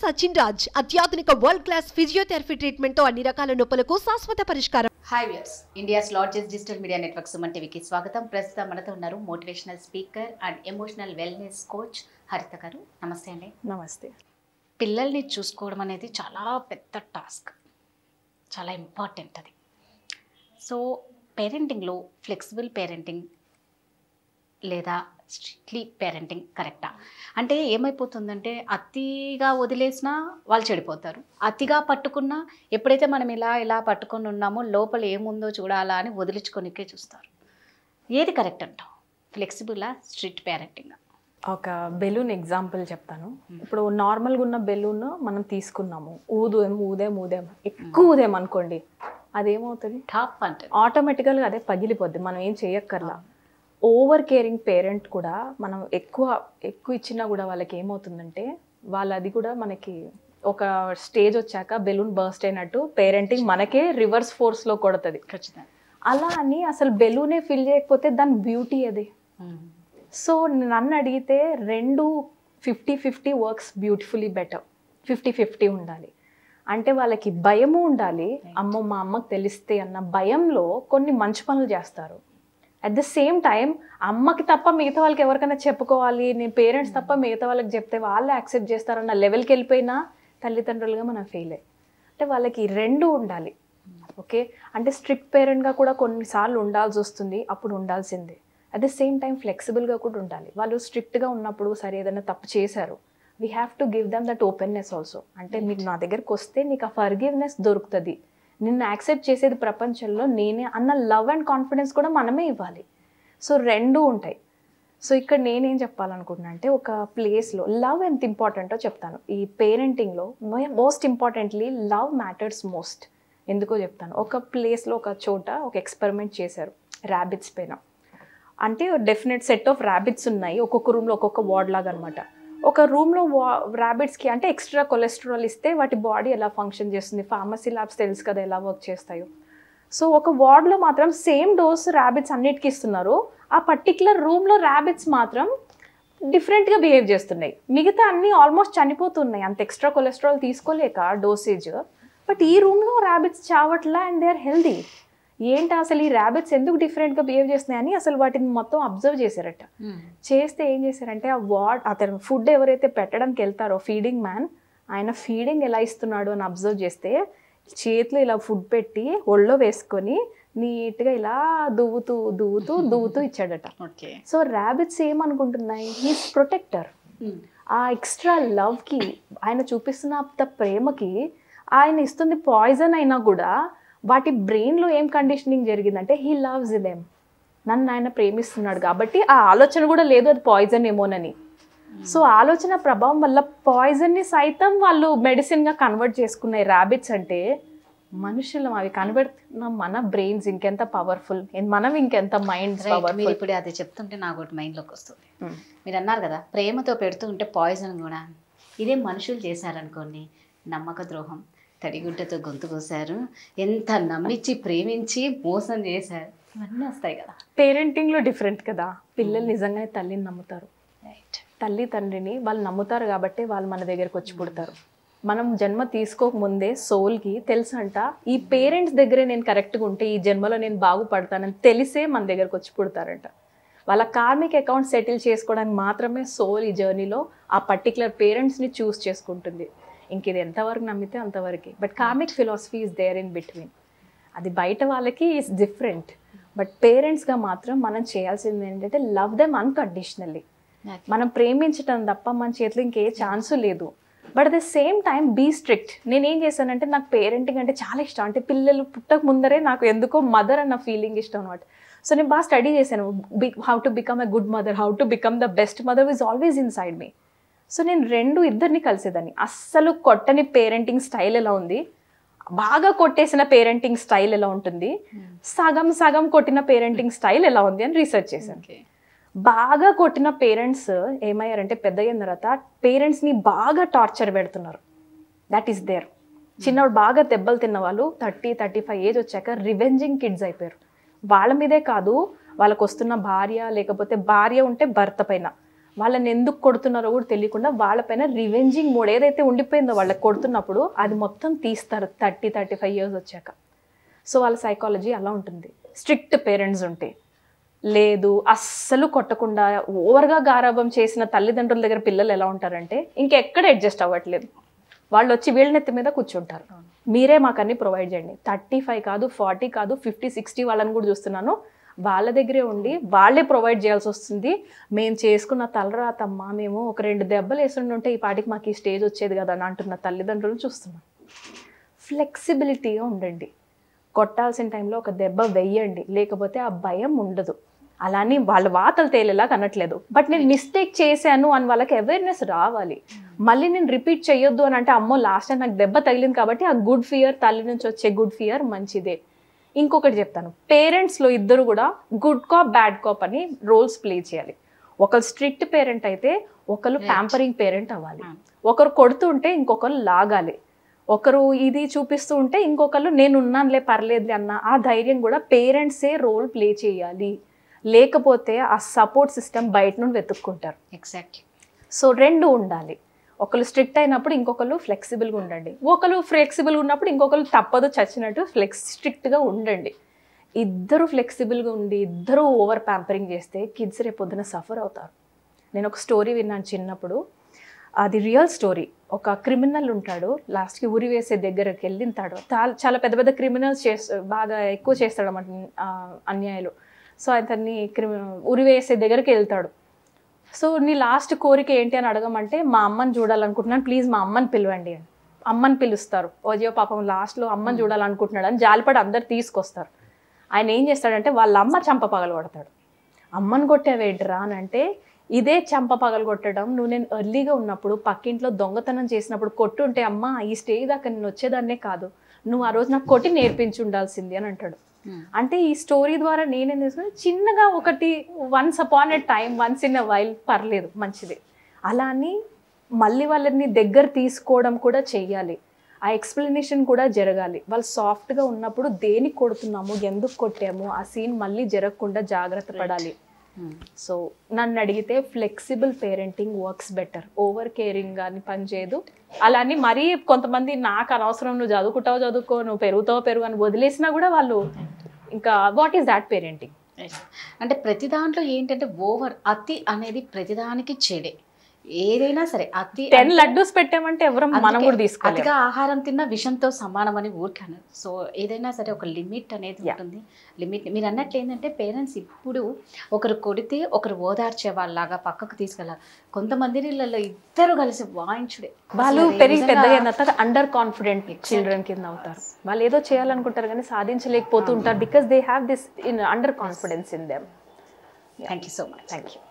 సచిన్ రాజ్ అత్యాధునిక world class physiotherapy treatment తో అన్ని రకాల నొప్పులకు శాశ్వత పరిష్కారం. Hi viewers, India's largest digital media network Suman టీవీకి స్వాగతం. ప్రస్తుతం మనతో ఉన్నారు motivational speaker and emotional wellness coach హరిత గారు. నమస్తే అండి. నమస్తే. పిల్లల్ని చూసుకోవడం అనేది చాలా పెద్ద టాస్క్, చాలా ఇంపార్టెంట్ అది. సో పేరెంటింగ్లో ఫ్లెక్సిబుల్ పేరెంటింగ్ లేదా స్ట్రిక్ట్లీ పేరెంటింగ్ కరెక్టా? అంటే ఏమైపోతుందంటే అతిగా వదిలేసినా వాళ్ళు చెడిపోతారు, అతిగా పట్టుకున్నా ఎప్పుడైతే మనం ఇలా పట్టుకొని ఉన్నామో లోపల ఏముందో చూడాలా అని వదిలించుకొనికే చూస్తారు. ఏది కరెక్ట్ అంటావు, ఫ్లెక్సిబులా స్ట్రిక్ట్ పేరెంటింగ్? ఒక బెలూన్ ఎగ్జాంపుల్ చెప్తాను. ఇప్పుడు నార్మల్గా ఉన్న బెలూన్ మనం తీసుకున్నాము, ఊదేం ఎక్కువ ఊదేమనుకోండి, అదేమవుతుంది? టాప్ అంటే ఆటోమేటికల్గా అదే పగిలిపోద్ది, మనం ఏం చేయక్కర్లా. ఓవర్ కేరింగ్ పేరెంట్ కూడా మనం ఎక్కువ ఇచ్చినా కూడా వాళ్ళకి ఏమవుతుందంటే అది కూడా మనకి ఒక స్టేజ్ వచ్చాక బెలూన్ బర్స్ట్ అయినట్టు పేరెంటింగ్ మనకే రివర్స్ ఫోర్స్లో కొడుతుంది. ఖచ్చితంగా. అలా అని అసలు బెలూనే ఫిల్ చేయకపోతే దాని బ్యూటీ అది. సో నన్ను అడిగితే 50-50 వర్క్స్ బ్యూటిఫుల్లీ బెటర్. 50-50 ఉండాలి. అంటే వాళ్ళకి భయము ఉండాలి, అమ్మో మా అమ్మకు తెలిస్తే అన్న భయంలో కొన్ని మంచి పనులు చేస్తారు. అట్ ద సేమ్ టైం అమ్మకి తప్ప మిగతా వాళ్ళకి ఎవరికైనా చెప్పుకోవాలి, నేను పేరెంట్స్ తప్ప మిగతా వాళ్ళకి చెప్తే వాళ్ళే యాక్సెప్ట్ చేస్తారన్న లెవెల్కి వెళ్ళిపోయినా తల్లిదండ్రులుగా మనం ఫెయిల్ అయ్యి. అంటే వాళ్ళకి 2 ఉండాలి. ఓకే, అంటే స్ట్రిక్ట్ పేరెంట్గా కూడా కొన్నిసార్లు ఉండాల్సి వస్తుంది, అప్పుడు ఉండాల్సిందే. అట్ ద సేమ్ టైం ఫ్లెక్సిబుల్గా కూడా ఉండాలి. వాళ్ళు స్ట్రిక్ట్గా ఉన్నప్పుడు సరే ఏదైనా తప్పు చేశారు, we have to give them that openness also. అంటే మీకు నా దగ్గరకు వస్తే నీకు ఆ ఫర్గివ్నెస్ దొరుకుతుంది, నిన్ను యాక్సెప్ట్ చేసేది ప్రపంచంలో నేనే అన్న లవ్ అండ్ కాన్ఫిడెన్స్ కూడా మనమే ఇవ్వాలి. సో 2 ఉంటాయి. సో ఇక్కడ నేనేం చెప్పాలనుకుంటున్నా అంటే ఒక ప్లేస్లో లవ్ ఎంత ఇంపార్టెంటో చెప్తాను. ఈ పేరెంటింగ్లో most importantly love matters most. ఎందుకో చెప్తాను. ఒక ప్లేస్లో ఒక చోట ఒక ఎక్స్పెరిమెంట్ చేశారు ర్యాబిట్స్ పైన. అంటే డెఫినెట్ సెట్ ఆఫ్ ర్యాబిట్స్ ఉన్నాయి, ఒక్కొక్క రూమ్లో ఒక్కొక్క వార్డ్ లాగా అనమాట. ఒక రూమ్లో ర్యాబిట్స్కి అంటే ఎక్స్ట్రా కొలెస్ట్రాల్ ఇస్తే వాటి బాడీ ఎలా ఫంక్షన్ చేస్తుంది, ఫార్మసీ ల్యాబ్స్ తెలుసు కదా ఎలా వర్క్ చేస్తాయో. సో ఒక వార్డ్లో మాత్రం సేమ్ డోస్ ర్యాబిట్స్ అన్నిటికీ ఇస్తున్నారు, ఆ పర్టికులర్ రూమ్లో ర్యాబిట్స్ మాత్రం డిఫరెంట్గా బిహేవ్ చేస్తున్నాయి. మిగతా అన్నీ ఆల్మోస్ట్ చనిపోతున్నాయి అంత ఎక్స్ట్రా కొలెస్ట్రాల్ తీసుకోలేక డోసేజ్. బట్ ఈ రూమ్లో ర్యాబిట్స్ చావట్లా అండ్ దే ఆర్ హెల్దీ. ఏంటి అసలు ఈ ర్యాబిట్స్ ఎందుకు డిఫరెంట్గా బిహేవ్ చేస్తున్నాయని అసలు వాటిని మొత్తం అబ్జర్వ్ చేశారట. చేస్తే ఏం చేశారంటే అతను ఫుడ్ ఎవరైతే పెట్టడానికి వెళ్తారో ఫీడింగ్ మ్యాన్, ఆయన ఫీడింగ్ ఎలా ఇస్తున్నాడు అని అబ్జర్వ్ చేస్తే చేతిలో ఇలా ఫుడ్ పెట్టి ఒళ్ళో వేసుకొని నీట్గా ఇలా దువ్వుతూ ఇచ్చాడట. సో ర్యాబిట్స్ ఏమనుకుంటున్నాయి, హీస్ ప్రొటెక్టర్. ఆ ఎక్స్ట్రా లవ్కి, ఆయన చూపిస్తున్న ప్రేమకి ఆయన ఇస్తుంది పాయిజన్ అయినా కూడా వాటి బ్రెయిన్లో ఏం కండిషనింగ్ జరిగిందంటే హీ లవ్స్ దెమ్, నన్ను ఆయన ప్రేమిస్తున్నాడు కాబట్టి ఆ ఆలోచన కూడా లేదు అది పాయిజన్ ఏమోనని. సో ఆలోచన ప్రభావం వల్ల పాయిజన్ని సైతం వాళ్ళు మెడిసిన్గా కన్వర్ట్ చేసుకున్నాయి ర్యాబిట్స్. అంటే మనుషులం అవి కనబడుతున్న మన బ్రెయిన్స్ ఇంకెంత పవర్ఫుల్, మనం ఇంకెంత మైండ్ పవర్ఫుల్. ఇప్పుడు అది చెప్తుంటే నాకు ఒకటి మైండ్లోకి వస్తుంది. మీరు అన్నారు కదా ప్రేమతో పెడుతూ ఉంటే పాయిజన్ కూడా, ఇదే మనుషులు చేశారనుకోండి, నమ్మక ద్రోహం, తడిగుడ్డతో గొంతు కోసారు, ఎంత నమ్మించి ప్రేమించి మోసం చేశారు, ఇవన్నీ వస్తాయి కదా. పేరెంటింగ్లో డిఫరెంట్ కదా. పిల్లలు నిజంగానే తల్లిని నమ్ముతారు, రైట్, తల్లి తండ్రిని వాళ్ళు నమ్ముతారు కాబట్టి వాళ్ళు మన దగ్గరకు వచ్చి పుడతారు. మనం జన్మ తీసుకోకముందే సోల్కి తెలుసంట ఈ పేరెంట్స్ దగ్గరే నేను కరెక్ట్గా ఉంటే ఈ జన్మలో నేను బాగుపడతానని తెలిసే మన దగ్గరకు వచ్చి పుడతారంట. వాళ్ళ కార్మిక్ అకౌంట్ సెటిల్ చేసుకోవడానికి మాత్రమే సోల్ ఈ జర్నీలో ఆ పర్టికులర్ పేరెంట్స్ని చూస్ చేసుకుంటుంది. ఇంక ఇది ఎంతవరకు నమ్మితే అంతవరకు. But karmic philosophy is there in between. అది బయట వాళ్ళకి ఈజ్ డిఫరెంట్. బట్ పేరెంట్స్గా మాత్రం మనం చేయాల్సింది ఏంటంటే లవ్ దెమ్ అన్కండిషనల్లీ. మనం ప్రేమించటం తప్ప మన చేతిలో ఇంకే ఛాన్సు లేదు. But at the same time be strict. నేనేం చేశానంటే నాకు పేరెంటింగ్ అంటే చాలా ఇష్టం. అంటే పిల్లలు పుట్టక ముందరే నాకు ఎందుకో మదర్ అన్న ఫీలింగ్ ఇష్టం అనమాట. సో నేను బాగా స్టడీ చేశాను, how to become a good mother, how to become the best mother is always in side me. So నేను ఇద్దరిని కలిసేదాన్ని. అస్సలు కొట్టని పేరెంటింగ్ స్టైల్ ఎలా ఉంది, బాగా కొట్టేసిన పేరెంటింగ్ స్టైల్ ఎలా ఉంటుంది, సగం కొట్టిన పేరెంటింగ్ స్టైల్ ఎలా ఉంది అని రీసెర్చ్ చేశాను. బాగా కొట్టిన పేరెంట్స్ ఏమయ్యారంటే పెద్దగా అయిన తర్వాత పేరెంట్స్ని బాగా టార్చర్ పెడుతున్నారు. That is there. చిన్నప్పుడు బాగా దెబ్బలు తిన్న వాళ్ళు 30-35 ఏజ్ వచ్చాక రివెంజింగ్ కిడ్స్ అయిపోయారు. వాళ్ళ మీదే కాదు, వాళ్ళకు వస్తున్న భార్య లేకపోతే భార్య ఉంటే భర్త పైన, వాళ్ళని ఎందుకు కొడుతున్నారో కూడా తెలియకుండా వాళ్ళపైన రివెంజింగ్ మోడ్ ఏదైతే ఉండిపోయిందో వాళ్ళకి కొడుతున్నప్పుడు అది మొత్తం తీస్తారు 30-35 ఇయర్స్ వచ్చాక. సో వాళ్ళ సైకాలజీ అలా ఉంటుంది. స్ట్రిక్ట్ పేరెంట్స్ ఉంటే, లేదు అస్సలు కొట్టకుండా ఓవర్గా గారాబం చేసిన తల్లిదండ్రుల దగ్గర పిల్లలు ఎలా ఉంటారంటే ఇంకెక్కడ అడ్జస్ట్ అవ్వట్లేదు, వాళ్ళు వచ్చి వీళ్ళ నెత్తి మీద కూర్చుంటారు. మీరే మాకు అన్ని ప్రొవైడ్ చేయండి. 35 కాదు, 40 కాదు, 50-60 వాళ్ళని కూడా చూస్తున్నాను, వాళ్ళ దగ్గరే ఉండి వాళ్ళే ప్రొవైడ్ చేయాల్సి వస్తుంది. మేము చేసుకున్న తలరాతమ్మా, మేము ఒక 2 దెబ్బలు వేస్తుంటే ఈ పాటికి మాకు ఈ స్టేజ్ వచ్చేది కదా అని అంటున్న తల్లిదండ్రులు చూస్తున్నాం. ఫ్లెక్సిబిలిటీగా ఉండండి. కొట్టాల్సిన టైంలో ఒక దెబ్బ వెయ్యండి, లేకపోతే ఆ భయం ఉండదు. అలానే వాళ్ళ వాతలు తేలేలాగా అనట్లేదు, బట్ నేను మిస్టేక్ చేశాను అని వాళ్ళకి అవేర్నెస్ రావాలి. మళ్ళీ నేను రిపీట్ చేయొద్దు అని అంటే అమ్మో లాస్ట్ టైం నాకు దెబ్బ తగిలింది కాబట్టి ఆ గుడ్ ఫియర్, తల్లి నుంచి వచ్చే గుడ్ ఫియర్ మంచిదే. ఇంకొకటి చెప్తాను, పేరెంట్స్లో ఇద్దరు కూడా గుడ్ కాప్ బ్యాడ్ కాప్ అని రోల్స్ ప్లే చేయాలి. ఒకరు స్ట్రిక్ట్ పేరెంట్ అయితే ఒకరు ప్యాంపరింగ్ పేరెంట్ అవ్వాలి. ఒకరు కొడుతుంటే ఇంకొకరు లాగాలి. ఒకరు ఇది చూపిస్తూ ఉంటే ఇంకొకరు నేను ఉన్నానులే పర్లేదులే అన్న ఆ ధైర్యం కూడా పేరెంట్సే రోల్ ప్లే చేయాలి. లేకపోతే ఆ సపోర్ట్ సిస్టమ్ బయట నుండి వెతుక్కుంటారు. ఎగ్జాక్ట్లీ. సో 2 ఉండాలి. ఒకరు స్ట్రిక్ట్ అయినప్పుడు ఇంకొకరు ఫ్లెక్సిబుల్గా ఉండండి, ఒకరు ఫ్లెక్సిబుల్గా ఉన్నప్పుడు ఇంకొకరు తప్పదు చచ్చినట్టు స్ట్రిక్ట్గా ఉండండి. ఇద్దరు ఫ్లెక్సిబుల్గా ఉండి ఇద్దరు ఓవర్ ప్యాంపరింగ్ చేస్తే కిడ్స్ రేపు పొద్దున సఫర్ అవుతారు. నేను ఒక స్టోరీ విన్నాను చిన్నప్పుడు, అది రియల్ స్టోరీ. ఒక క్రిమినల్ ఉంటాడు, లాస్ట్కి ఉరి వేసే దగ్గరకు వెళ్ళింతాడు. చాలా పెద్ద పెద్ద క్రిమినల్స్ బాగా ఎక్కువ చేస్తాడు అన్నమాట అన్యాయాలు. సో అతన్ని ఉరి వేసే దగ్గరికి వెళ్తాడు. సో నీ లాస్ట్ కోరిక ఏంటి అని అడగమంటే మా అమ్మని చూడాలనుకుంటున్నాను, ప్లీజ్ మా అమ్మని పిలవండి అని. అమ్మని పిలుస్తారు. ఓజో పాపం లాస్ట్లో అమ్మని చూడాలనుకుంటున్నాడు అని జాలిపడి అందరు తీసుకొస్తారు. ఆయన ఏం చేస్తాడంటే వాళ్ళ అమ్మ చంప పగలు కొడతాడు. అమ్మని కొట్టేవేంటిరా అని అంటే, ఇదే చంప పగలు కొట్టడం నువ్వు నేను ఎర్లీగా ఉన్నప్పుడు పక్కింట్లో దొంగతనం చేసినప్పుడు కొట్టుంటే అమ్మ ఈ స్టేజ్ దాకా నేను వచ్చేదాన్నే కాదు, నువ్వు ఆ రోజు నాకు కొట్టి నేర్పించి ఉండాల్సింది అని అంటాడు. అంటే ఈ స్టోరీ ద్వారా నేనేం తెలుసుకున్నా, చిన్నగా ఒకటి once upon a time, once in a while పర్లేదు మంచిది, అలా అని మళ్ళీ వాళ్ళని దగ్గర తీసుకోవడం కూడా చెయ్యాలి. ఆ ఎక్స్ప్లెనేషన్ కూడా జరగాలి. వాళ్ళు సాఫ్ట్గా ఉన్నప్పుడు దేనికి కొడుతున్నాము, ఎందుకు కొట్టాము, ఆ సీన్ మళ్ళీ జరగకుండా జాగ్రత్త పడాలి. సో నన్ను అడిగితే flexible parenting works better. Over caring అని పనిచేయదు. అలా అని మరీ కొంతమంది నాకు అనవసరం, నువ్వు చదువుకుంటావు చదువుకో, నువ్వు పెరుగుతావు పెరుగు అని వదిలేసినా కూడా వాళ్ళు ఇంకా వాట్ ఈస్ దాట్ పేరెంటింగ్. అంటే ప్రతి దాంట్లో ఏంటంటే అతి అనేది ప్రతిదానికి చెడే. ఏదైనా సరే అతి 10 లడ్డూస్ పెట్టామంటే ఎవరు మనం కూడా తీసుకోవాలి. అతిగా ఆహారం తిన్న విషంతో సమానం అని ఊరికాను. సో ఏదైనా సరే ఒక లిమిట్ అనేది ఉంటుంది. లిమిట్ మీరు అన్నట్లు ఏంటంటే పేరెంట్స్ ఇప్పుడు ఒకరు కొడితే ఒకరు ఓదార్చే వాళ్ళలాగా పక్కకు తీసుకెళ్ళాలి. కొంతమంది నీళ్ళలో ఇద్దరు కలిసి వాయించుడే, వాళ్ళు పెరిగి పెద్దగా అండర్ కాన్ఫిడెంట్ చిల్డ్రన్ కింద అవుతారు. వాళ్ళు ఏదో చేయాలనుకుంటారు కానీ సాధించలేకపోతూ ఉంటారు, because they have this in under confidence in them. Thank you so much. Thank you.